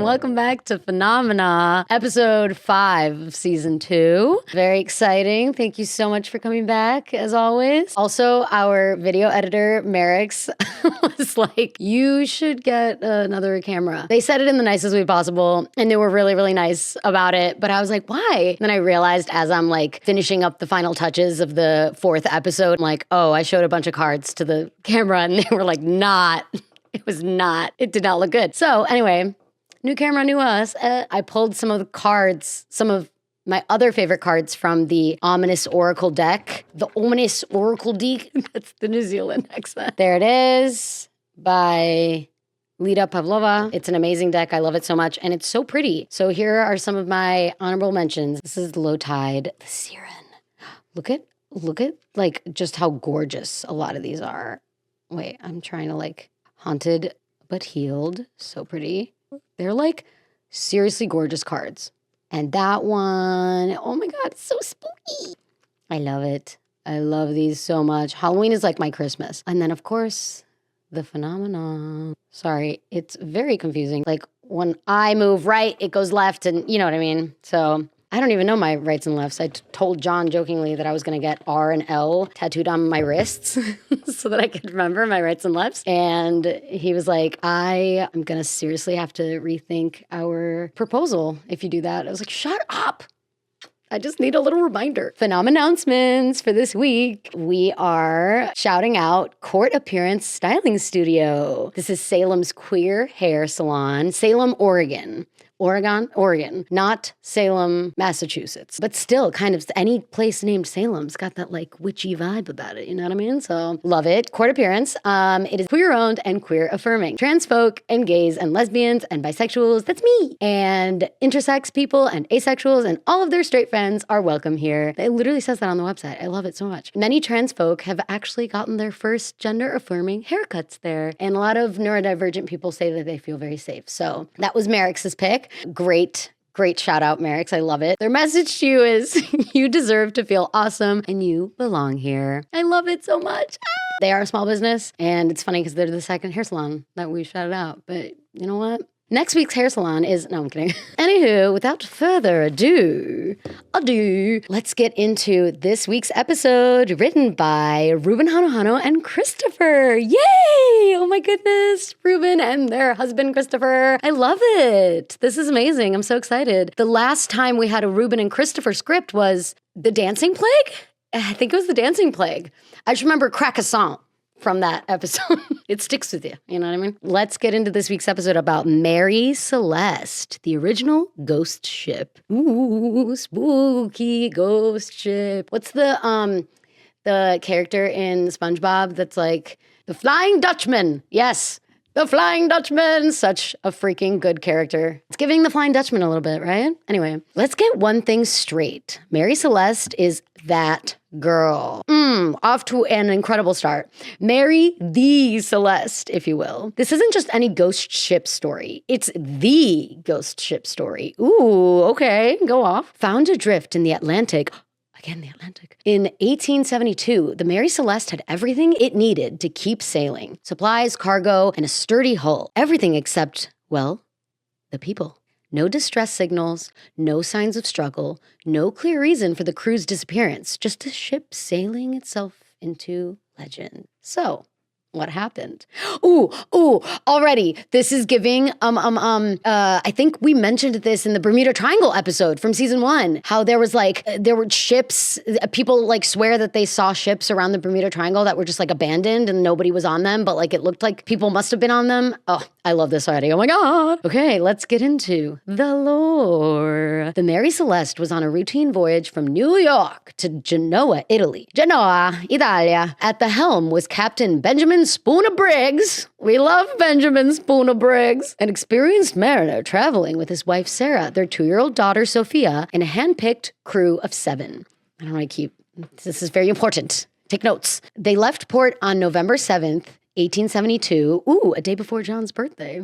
Welcome back to Phenomena, episode 5 of season 2. Very exciting. Thank you so much for coming back, as always. Also, our video editor, Merrick's, was like, you should get another camera. They said it in the nicest way possible, and they were really, really nice about it. But I was like, why? And then I realized as I'm like finishing up the final touches of the 4th episode, I'm like, oh, I showed a bunch of cards to the camera, and they were like, it was not. It did not look good. So anyway, new camera, new us. I pulled some of the cards, some of my other favorite cards from the Ominous Oracle deck. The Ominous Oracle deck. That's the New Zealand accent. There it is by Lita Pavlova. It's an amazing deck. I love it so much. And it's so pretty. So here are some of my honorable mentions. This is Low Tide, the Siren. Look at like just how gorgeous a lot of these are. Wait, I'm trying to like Haunted but Healed. So pretty. They're like seriously gorgeous cards. And that one, oh my God, it's so spooky. I love it. I love these so much. Halloween is like my Christmas. And then of course, the Phenomenon. Sorry, it's very confusing. Like when I move right, it goes left and you know what I mean? So I don't even know my rights and lefts. I told John jokingly that I was going to get R and L tattooed on my wrists so that I could remember my rights and lefts. And he was like, I am going to seriously have to rethink our proposal if you do that. I was like, shut up. I just need a little reminder. Phenomannouncements for this week. We are shouting out Court Appearance Styling Studio. This is Salem's queer hair salon, Salem, Oregon, not Salem, Massachusetts, but still kind of any place named Salem's got that like witchy vibe about it. You know what I mean? So love it. Court Appearance. It is queer owned and queer affirming. Transfolk and gays and lesbians and bisexuals. That's me. And intersex people and asexuals and all of their straight friends are welcome here. It literally says that on the website. I love it so much. Many trans folk have actually gotten their first gender affirming haircuts there. And a lot of neurodivergent people say that they feel very safe. So that was Merrick's pick. Great shout out, Merrick's. I love it. Their message to you is you deserve to feel awesome and you belong here. I love it so much. They are a small business and it's funny because they're the second hair salon that we shouted out. But you know what? Next week's hair salon is, no, I'm kidding. Anywho, without further ado, let's get into this week's episode written by Ruben Hanohano and Christopher. Yay! Oh my goodness. Ruben and their husband, Christopher. I love it. This is amazing. I'm so excited. The last time we had a Ruben and Christopher script was The Dancing Plague? I think it was The Dancing Plague. I just remember Crack a Song from that episode. It sticks with you. You know what I mean? Let's get into this week's episode about Mary Celeste, the original ghost ship. Ooh, spooky ghost ship. What's the character in SpongeBob that's like, the Flying Dutchman? Yes, the Flying Dutchman. Such a freaking good character. It's giving the Flying Dutchman a little bit, right? Anyway, let's get one thing straight. Mary Celeste is that girl. Off to an incredible start. Mary the Celeste, if you will. This isn't just any ghost ship story. It's the ghost ship story. Ooh, okay, go off. Found adrift in the Atlantic. Again, the Atlantic. In 1872, the Mary Celeste had everything it needed to keep sailing. Supplies, cargo, and a sturdy hull. Everything except, well, the people. No distress signals, no signs of struggle, no clear reason for the crew's disappearance, just a ship sailing itself into legend. So, what happened? Ooh, already, this is giving, I think we mentioned this in the Bermuda Triangle episode from season 1, how there were ships, people like swear that they saw ships around the Bermuda Triangle that were just like abandoned and nobody was on them, but like it looked like people must have been on them. Oh, I love this already. Oh my God. Okay, let's get into the lore. The Mary Celeste was on a routine voyage from New York to Genoa, Italy. Genoa, Italia. At the helm was Captain Benjamin Spooner Briggs. We love Benjamin Spooner Briggs. An experienced mariner traveling with his wife Sarah, their 2-year-old daughter Sophia, and a hand-picked crew of 7. I don't know why this is very important. Take notes. They left port on November 7th, 1872. Ooh, a day before John's birthday.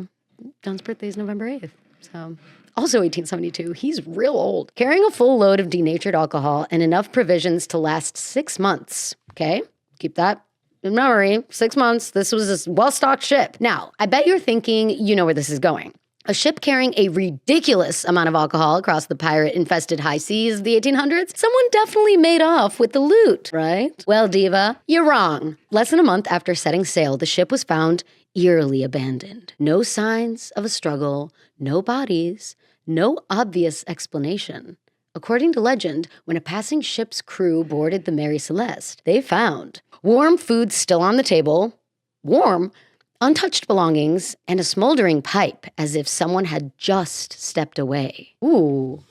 John's birthday is November 8th. So, also 1872. He's real old. Carrying a full load of denatured alcohol and enough provisions to last 6 months. Okay? Keep that in memory. 6 months. This was a well-stocked ship. Now, I bet you're thinking you know where this is going. A ship carrying a ridiculous amount of alcohol across the pirate-infested high seas of the 1800s, someone definitely made off with the loot, right? Well, diva, you're wrong. Less than a month after setting sail, the ship was found eerily abandoned. No signs of a struggle, no bodies, no obvious explanation. According to legend, when a passing ship's crew boarded the Mary Celeste, they found warm food still on the table, warm, untouched belongings, and a smoldering pipe as if someone had just stepped away. Ooh.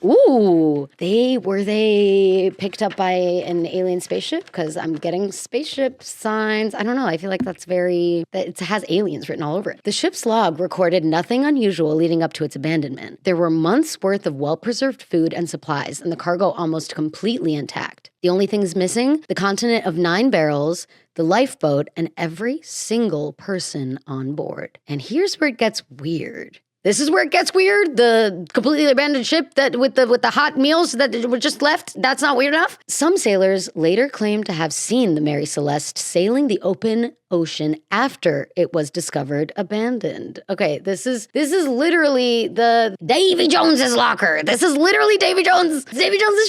Were they picked up by an alien spaceship? Because I'm getting spaceship signs. I don't know. I feel like it has aliens written all over it. The ship's log recorded nothing unusual leading up to its abandonment. There were months' worth of well-preserved food and supplies, and the cargo almost completely intact. The only things missing, the continent of 9 barrels, the lifeboat, and every single person on board. And here's where it gets weird. This is where it gets weird. The completely abandoned ship that with the hot meals that were just left, that's not weird enough. Some sailors later claimed to have seen the Mary Celeste sailing the open ocean after it was discovered abandoned. Okay, this is literally the Davy Jones's locker. This is literally Davy Jones's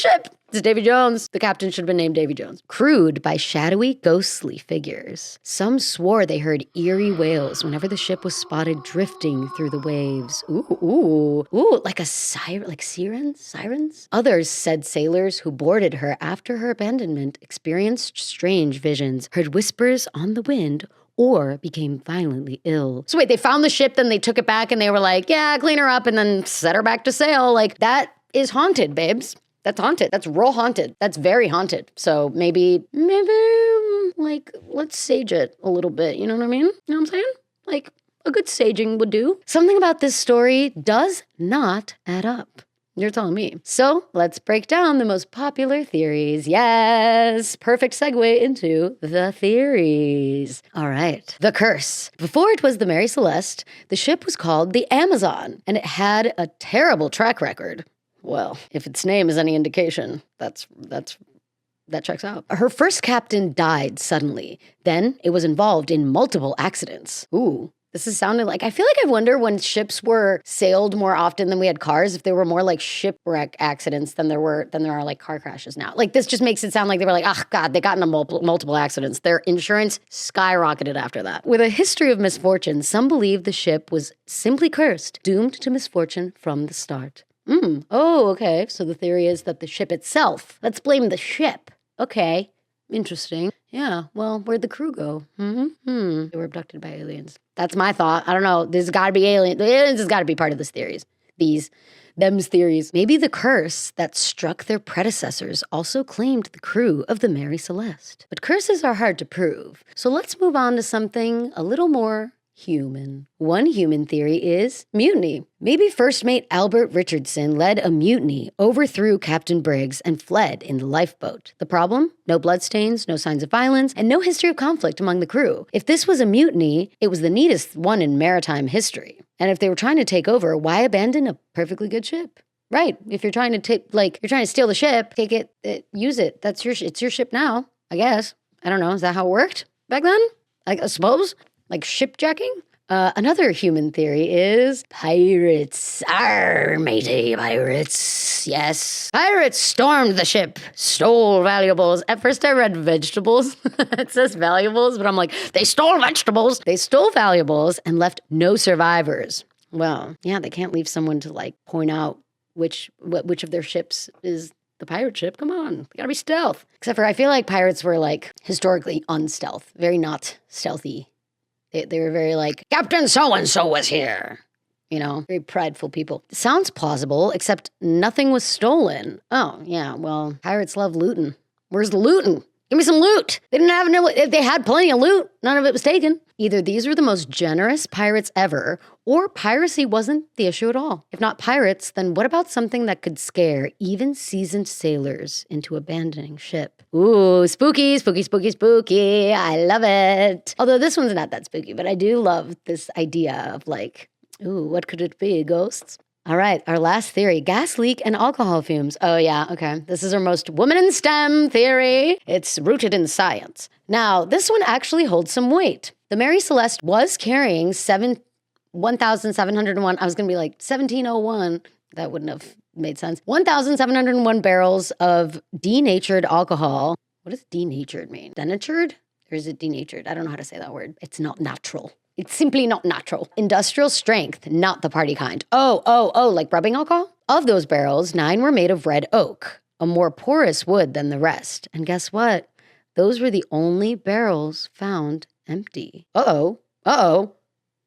ship. It's Davy Jones. The captain should have been named Davy Jones. Crewed by shadowy, ghostly figures. Some swore they heard eerie wails whenever the ship was spotted drifting through the waves. Ooh, like a siren, like sirens? Others said sailors who boarded her after her abandonment experienced strange visions, heard whispers on the wind, or became violently ill. So wait, they found the ship, then they took it back and they were like, yeah, clean her up and then set her back to sail. Like, that is haunted, babes. That's haunted. That's real haunted. That's very haunted. So maybe, like, let's sage it a little bit. You know what I mean? You know what I'm saying? Like, a good saging would do. Something about this story does not add up. You're telling me. So let's break down the most popular theories. Yes, perfect segue into the theories. All right, the curse. Before it was the Mary Celeste, the ship was called the Amazon, and it had a terrible track record. Well, if its name is any indication, that checks out. Her first captain died suddenly. Then it was involved in multiple accidents. Ooh, this is sounding like, I feel like I wonder when ships were sailed more often than we had cars, if there were more like shipwreck accidents than there are like car crashes now. Like, this just makes it sound like they were like, oh God, they got into multiple accidents. Their insurance skyrocketed after that. With a history of misfortune, some believe the ship was simply cursed, doomed to misfortune from the start. Oh, okay. So the theory is that the ship itself. Let's blame the ship. Okay. Interesting. Yeah. Well, where'd the crew go? They were abducted by aliens. That's my thought. I don't know. There's got to be aliens. The aliens has got to be part of this theories. Them's theories. Maybe the curse that struck their predecessors also claimed the crew of the Mary Celeste. But curses are hard to prove. So let's move on to something a little more human. One human theory is mutiny. Maybe First Mate Albert Richardson led a mutiny, overthrew Captain Briggs, and fled in the lifeboat. The problem? No bloodstains, no signs of violence, and no history of conflict among the crew. If this was a mutiny, it was the neatest one in maritime history. And if they were trying to take over, why abandon a perfectly good ship? Right. If you're trying to steal the ship, take it, use it. It's your ship now, I guess. I don't know. Is that how it worked back then? I suppose. Like shipjacking? Another human theory is pirates. Arr, matey, pirates. Yes. Pirates stormed the ship, stole valuables. At first I read vegetables. It says valuables, but I'm like, they stole vegetables. They stole valuables and left no survivors. Well, yeah, they can't leave someone to like point out which of their ships is the pirate ship. Come on, they gotta be stealth. Except for I feel like pirates were like historically unstealth, very not stealthy. They were very like, Captain so-and-so was here. You know, very prideful people. Sounds plausible, except nothing was stolen. Oh, yeah, well, pirates love looting. Where's the looting? Give me some loot. They had plenty of loot. None of it was taken. Either these were the most generous pirates ever, or piracy wasn't the issue at all. If not pirates, then what about something that could scare even seasoned sailors into abandoning ship? Ooh, spooky, spooky, spooky, spooky. I love it. Although this one's not that spooky, but I do love this idea of like, ooh, what could it be? Ghosts? All right, our last theory, gas leak and alcohol fumes. Oh yeah, okay. This is our most woman in STEM theory. It's rooted in science. Now, this one actually holds some weight. The Mary Celeste was carrying 1,701. I was going to be like 1701. That wouldn't have made sense. 1,701 barrels of denatured alcohol. What does denatured mean? Denatured? Or is it denatured? I don't know how to say that word. It's not natural. It's simply not natural. Industrial strength, not the party kind. Oh, like rubbing alcohol? Of those barrels, 9 were made of red oak, a more porous wood than the rest. And guess what? Those were the only barrels found empty. Uh-oh.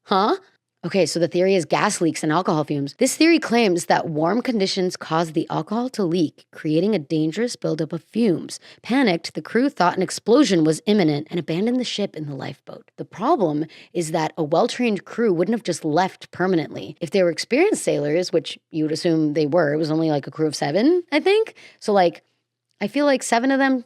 Huh? Okay, so the theory is gas leaks and alcohol fumes. This theory claims that warm conditions caused the alcohol to leak, creating a dangerous buildup of fumes. Panicked, the crew thought an explosion was imminent and abandoned the ship in the lifeboat. The problem is that a well-trained crew wouldn't have just left permanently. If they were experienced sailors, which you would assume they were, it was only like a crew of 7, I think. So like, I feel like 7 of them,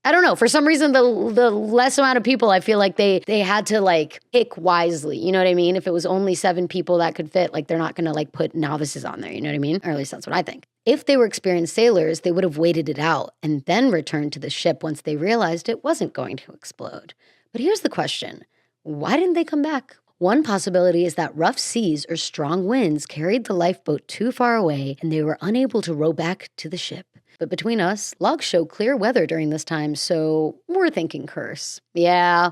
I don't know. For some reason, the less amount of people, I feel like they had to like pick wisely. You know what I mean? If it was only 7 people that could fit, like they're not going to like put novices on there. You know what I mean? Or at least that's what I think. If they were experienced sailors, they would have waited it out and then returned to the ship once they realized it wasn't going to explode. But here's the question. Why didn't they come back? One possibility is that rough seas or strong winds carried the lifeboat too far away and they were unable to row back to the ship. But between us, logs show clear weather during this time, so we're thinking curse. Yeah.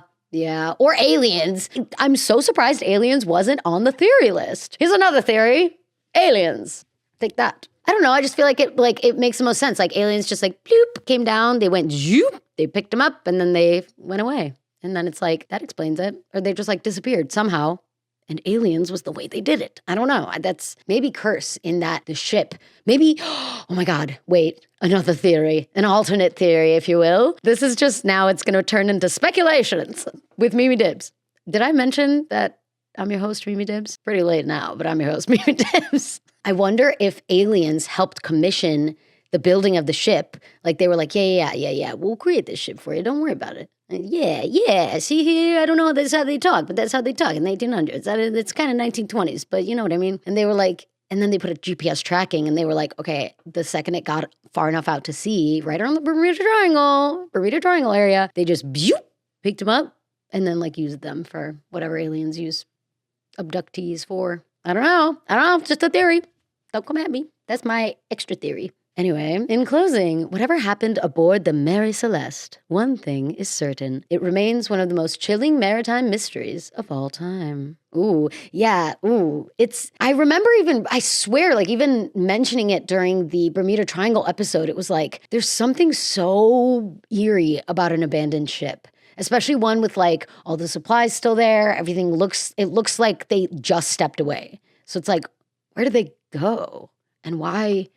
Or aliens. I'm so surprised aliens wasn't on the theory list. Here's another theory. Aliens. Take that. I don't know, I just feel like it makes the most sense. Like aliens just like bloop, came down, they went zoop, they picked them up, and then they went away. And then it's like, that explains it. Or they just like disappeared somehow. And aliens was the way they did it. I don't know. That's maybe curse in that the ship, maybe, oh my God, wait, another theory, an alternate theory, if you will. This is just now it's going to turn into speculations with Mimi Dibs. Did I mention that I'm your host, Mimi Dibs? Pretty late now, but I'm your host, Mimi Dibs. I wonder if aliens helped commission the building of the ship. Like they were like, yeah, we'll create this ship for you. Don't worry about it. Yeah. See here, I don't know if that's how they talk, but that's how they talk in the 1800s. It's kind of 1920s, but you know what I mean? And they were like, and then they put a GPS tracking and they were like, okay, the second it got far enough out to sea, right around the Bermuda Triangle area, they just picked them up and then like used them for whatever aliens use abductees for. I don't know. Just a theory. Don't come at me. That's my extra theory. Anyway, in closing, whatever happened aboard the Mary Celeste, one thing is certain. It remains one of the most chilling maritime mysteries of all time. I remember I swear, like even mentioning it during the Bermuda Triangle episode, it was like, there's something so eerie about an abandoned ship. Especially one with like all the supplies still there. It looks like they just stepped away. So it's like, where did they go? And why,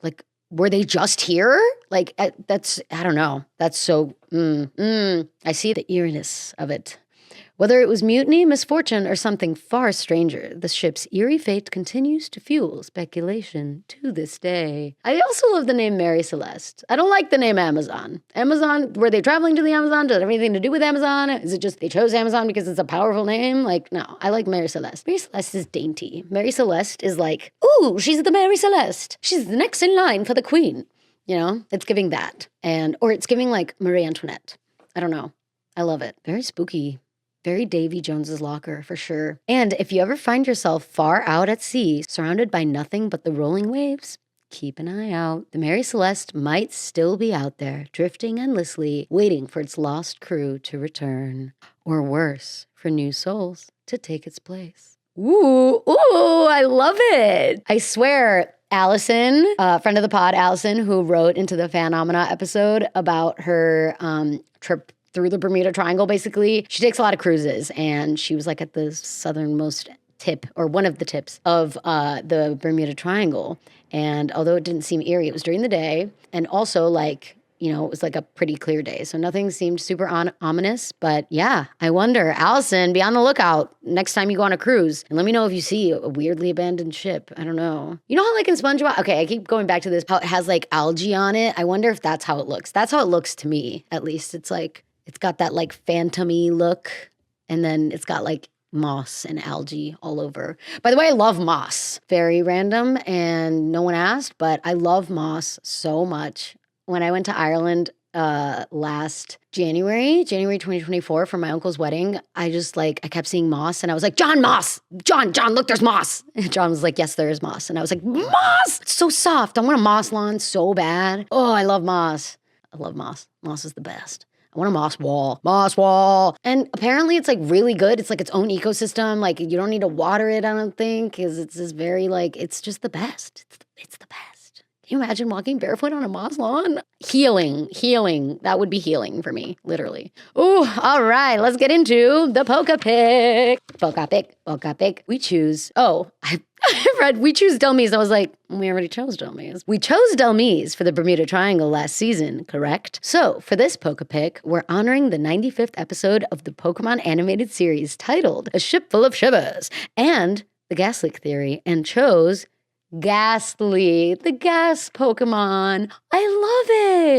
like, were they just here? Like, I don't know. That's so, I see the eeriness of it. Whether it was mutiny, misfortune, or something far stranger, the ship's eerie fate continues to fuel speculation to this day. I also love the name Mary Celeste. I don't like the name Amazon. Amazon, were they traveling to the Amazon? Does it have anything to do with Amazon? Is it just they chose Amazon because it's a powerful name? Like, no, I like Mary Celeste. Mary Celeste is dainty. Mary Celeste is like, ooh, she's the Mary Celeste. She's the next in line for the queen. You know, it's giving that. Or it's giving like Marie Antoinette. I don't know. I love it. Very spooky. Very Davy Jones's Locker, for sure. And if you ever find yourself far out at sea, surrounded by nothing but the rolling waves, keep an eye out. The Mary Celeste might still be out there, drifting endlessly, waiting for its lost crew to return. Or worse, for new souls to take its place. Ooh, I love it. I swear, Allison, friend of the pod, Allison, who wrote into the Phenomena episode about her trip through the Bermuda Triangle, basically. She takes a lot of cruises, and she was like at the southernmost tip, or one of the tips of the Bermuda Triangle. And although it didn't seem eerie, it was during the day. And also like, you know, it was like a pretty clear day. So nothing seemed super ominous. But yeah, I wonder, Allison, be on the lookout next time you go on a cruise. And let me know if you see a weirdly abandoned ship. I don't know. You know how like in SpongeBob, okay, I keep going back to this, how it has like algae on it. I wonder if that's how it looks. That's how it looks to me, at least. It's like, it's got that like phantom-y look, and then it's got like moss and algae all over. By the way, I love moss. Very random and no one asked, but I love moss so much. When I went to Ireland last January 2024 for my uncle's wedding. I just I kept seeing moss and I was like, John, moss! John, look, there's moss! And John was like, yes, there is moss. And I was like, moss! It's so soft. I want a moss lawn so bad. Oh, I love moss. I love moss. Moss is the best. I want a moss wall. Moss wall. And apparently it's really good. It's its own ecosystem. You don't need to water it, I don't think, because it's just very it's just the best. It's the best. Can you imagine walking barefoot on a moss lawn? Healing. That would be healing for me, literally. Ooh, all right, let's get into the polka pick. Polka pick. We choose, I read we choose Delmise. I was like, we already chose Delmise. We chose Delmise for the Bermuda Triangle last season, correct? So for this polka pick, we're honoring the 95th episode of the Pokemon animated series titled A Ship Full of Shivers and the Gas Leak Theory, and chose Ghastly, the gas Pokemon. I love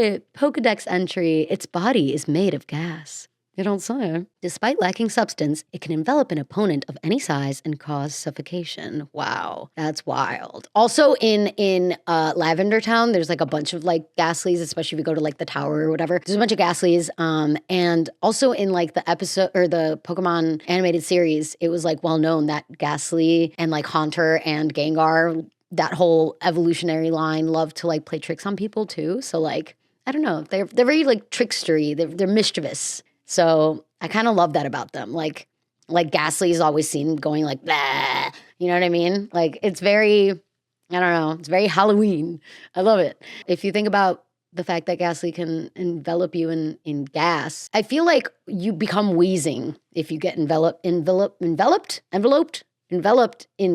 it. Pokedex entry. Its body is made of gas. You don't say. Despite lacking substance, it can envelop an opponent of any size and cause suffocation. Wow, that's wild. Also in Lavender Town, there's a bunch of Ghastlies, especially if you go to the tower or whatever. There's a bunch of Ghastlies. And also in the episode or the Pokemon animated series, it was well known that Ghastly and Haunter and Gengar, that whole evolutionary line, love to play tricks on people too. So I don't know, they're very trickstery. They're mischievous. So I kind of love that about them. Ghastly is always seen going blah. You know what I mean? It's very, I don't know, it's very Halloween. I love it. If you think about the fact that Ghastly can envelop you in gas, I feel you become wheezing if you get enveloped in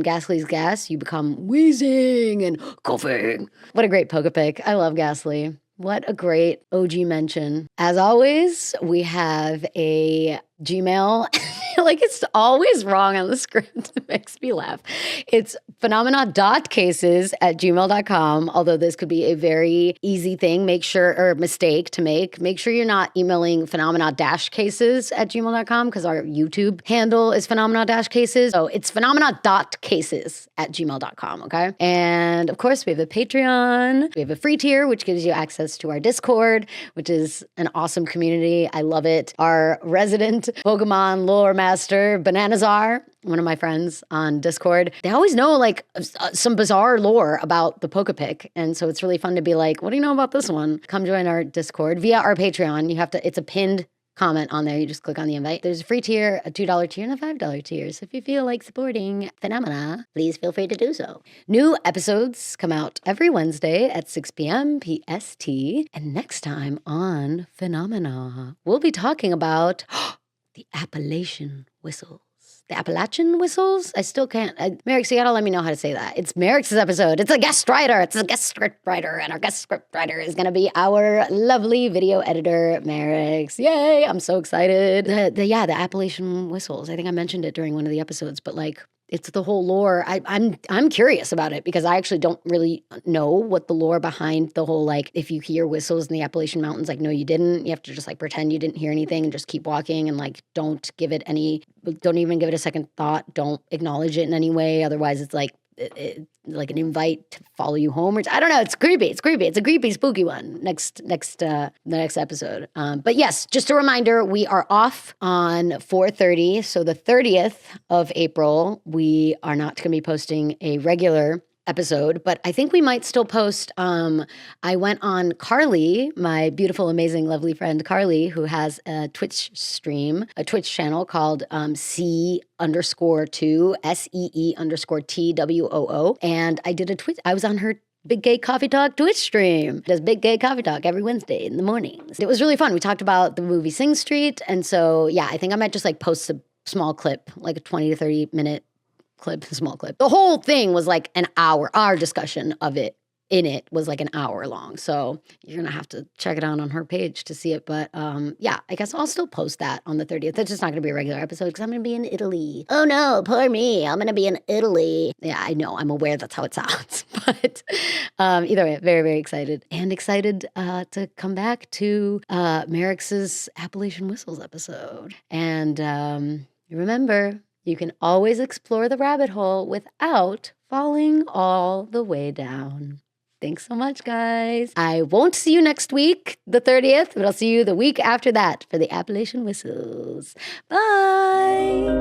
Ghastly's gas. You become wheezing and coughing. What a great polka pick. I love Ghastly. What a great OG mention. As always, we have a Gmail. It's always wrong on the script. It makes me laugh. It's phenomena.cases@gmail.com. Although this could be a very easy thing, mistake to make. Make sure you're not emailing phenomena-cases@gmail.com because our YouTube handle is phenomena-cases. So it's phenomena.cases@gmail.com, okay? And of course, we have a Patreon. We have a free tier, which gives you access to our Discord, which is an awesome community. I love it. Our resident Pokemon lore master, Bananazar, one of my friends on Discord, they always know some bizarre lore about the Poke Pick. And so it's really fun to be what do you know about this one? Come join our Discord via our Patreon. It's a pinned comment on there. You just click on the invite. There's a free tier, a $2 tier, and a $5 tier. So if you feel like supporting Phenomena, please feel free to do so. New episodes come out every Wednesday at 6 p.m. PST. And next time on Phenomena, we'll be talking about the Appalachian whistles. The Appalachian whistles? I still can't. Merrick, you gotta let me know how to say that. It's Merrick's episode. It's a guest writer. It's a guest script writer. And our guest script writer is gonna be our lovely video editor, Merrick's. Yay! I'm so excited. The Appalachian whistles. I think I mentioned it during one of the episodes, but it's the whole lore. I'm curious about it because I actually don't really know what the lore behind the whole if you hear whistles in the Appalachian Mountains, no, you didn't. You have to just pretend you didn't hear anything and just keep walking and don't even give it a second thought. Don't acknowledge it in any way. Otherwise, it's an invite to follow you home. I don't know. It's creepy. It's a creepy, spooky one. The next episode. But yes, just a reminder, we are off on 4/30. So the 30th of April, we are not going to be posting a regular episode, but I think we might still post. I went on Carly, my beautiful, amazing, lovely friend Carly, who has a Twitch channel called C_2 SEE_TWOO. And I did I was on her Big Gay Coffee Talk Twitch stream. Does Big Gay Coffee Talk every Wednesday in the mornings. It was really fun. We talked about the movie Sing Street. And so, yeah, I think I might just post a small clip, a 20 to 30 minute small clip. The whole thing was an hour. Our discussion of it was an hour long. So you're going to have to check it out on her page to see it. But yeah, I guess I'll still post that on the 30th. That's just not going to be a regular episode because I'm going to be in Italy. Oh no, poor me. I'm going to be in Italy. Yeah, I know. I'm aware that's how it sounds. But either way, very, very excited. And excited to come back to Merrick's Appalachian Whistles episode. And remember, you can always explore the rabbit hole without falling all the way down. Thanks so much, guys. I won't see you next week, the 30th, but I'll see you the week after that for the Appalachian Whistles. Bye.